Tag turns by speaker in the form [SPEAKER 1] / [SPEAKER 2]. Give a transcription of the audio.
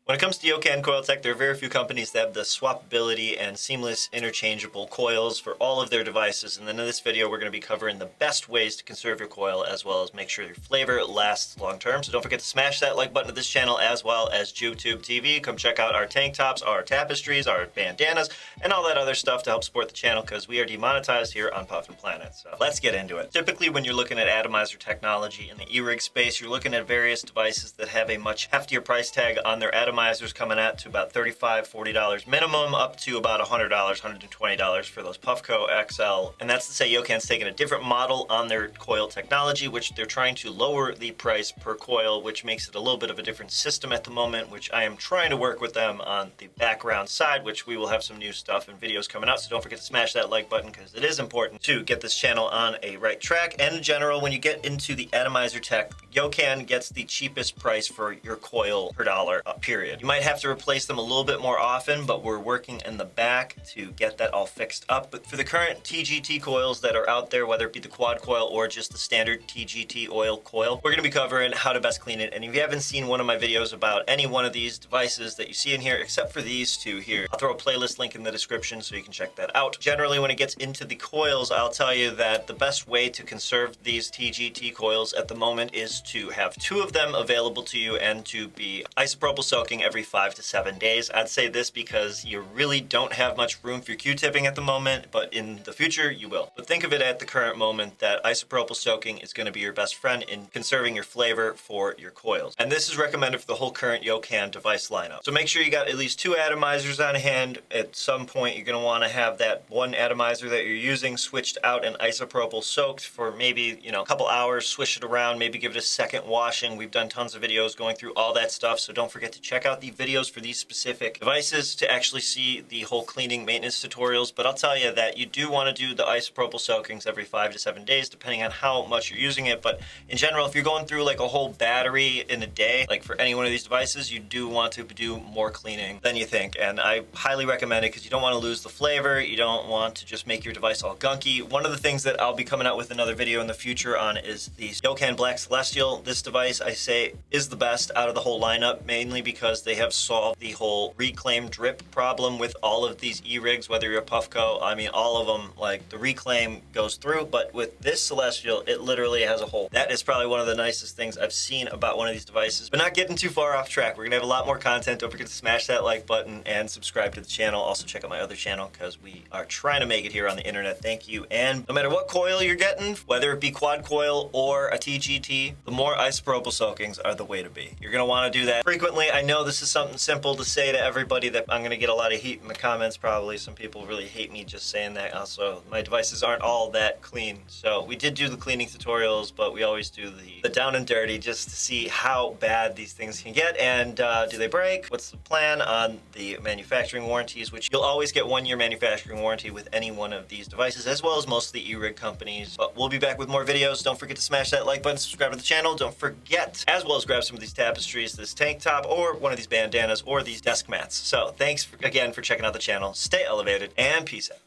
[SPEAKER 1] When it comes to Yocan coil tech, there are very few companies that have the swappability and seamless interchangeable coils for all of their devices. And then in this video, we're going to be covering the best ways to conserve your coil as well as make sure your flavor lasts long term. So don't forget to smash that like button to this channel as well as YouTube TV. Come check out our tank tops, our tapestries, our bandanas, and all that other stuff to help support the channel because we are demonetized here on Puff and Planet. So let's get into it. Typically, when you're looking at atomizer technology in the e-rig space, you're looking at various devices that have a much heftier price tag on their atomizers, coming out to about $35, $40 minimum, up to about $100, $120 for those Puffco XL. And that's to say Yocan's taken a different model on their coil technology, which they're trying to lower the price per coil, which makes it a little bit of a different system at the moment, which I am trying to work with them on the background side, which we will have some new stuff and videos coming out. So don't forget to smash that like button because it is important to get this channel on a right track. And in general, when you get into the atomizer tech, Yocan gets the cheapest price for your coil per dollar, period. You might have to replace them a little bit more often, but we're working in the back to get that all fixed up. But for the current TGT coils that are out there, whether it be the quad coil or just the standard TGT oil coil, we're going to be covering how to best clean it. And if you haven't seen one of my videos about any one of these devices that you see in here, except for these two here, I'll throw a playlist link in the description so you can check that out. Generally, when it gets into the coils, I'll tell you that the best way to conserve these TGT coils at the moment is to have two of them available to you and to be isopropyl soaking every 5 to 7 days. I'd say this because you really don't have much room for your Q-tipping at the moment, but in the future you will. But think of it at the current moment that isopropyl soaking is going to be your best friend in conserving your flavor for your coils. And this is recommended for the whole current Yocan device lineup. So make sure you got at least two atomizers on hand. At some point you're going to want to have that one atomizer that you're using switched out and isopropyl soaked for maybe, a couple hours, swish it around, maybe give it a second washing. We've done tons of videos going through all that stuff, so don't forget to check out the videos for these specific devices to actually see the whole cleaning maintenance tutorials. But I'll tell you that you do want to do the isopropyl soakings every 5 to 7 days depending on how much you're using it. But in general, if you're going through like a whole battery in a day, like for any one of these devices, you do want to do more cleaning than you think. And I highly recommend it because you don't want to lose the flavor. You don't want to just make your device all gunky. One of the things that I'll be coming out with another video in the future on is the Yocan Black Celestial. This device, I say, is the best out of the whole lineup, mainly because they have solved the whole reclaim drip problem with all of these e-rigs, whether you're a Puffco. I mean, all of them, like the reclaim goes through, but with this Celestial, it literally has a hole. That is probably one of the nicest things I've seen about one of these devices. But not getting too far off track. We're gonna have a lot more content. Don't forget to smash that like button and subscribe to the channel. Also check out my other channel because we are trying to make it here on the internet. Thank you. And no matter what coil you're getting, whether it be quad coil or a TGT, the more isopropyl soakings are the way to be. You're gonna want to do that frequently. I know this is something simple to say to everybody that I'm going to get a lot of heat in the comments probably. Some people really hate me just saying that. Also, my devices aren't all that clean. So we did do the cleaning tutorials, but we always do the down and dirty just to see how bad these things can get and do they break? What's the plan on the manufacturing warranties, which you'll always get 1 year manufacturing warranty with any one of these devices, as well as most of the e-rig companies. But we'll be back with more videos. Don't forget to smash that like button, subscribe to the channel. Don't forget, as well as grab some of these tapestries, this tank top, or one of these bandanas, or these desk mats. So thanks again for checking out the channel. Stay elevated and peace out.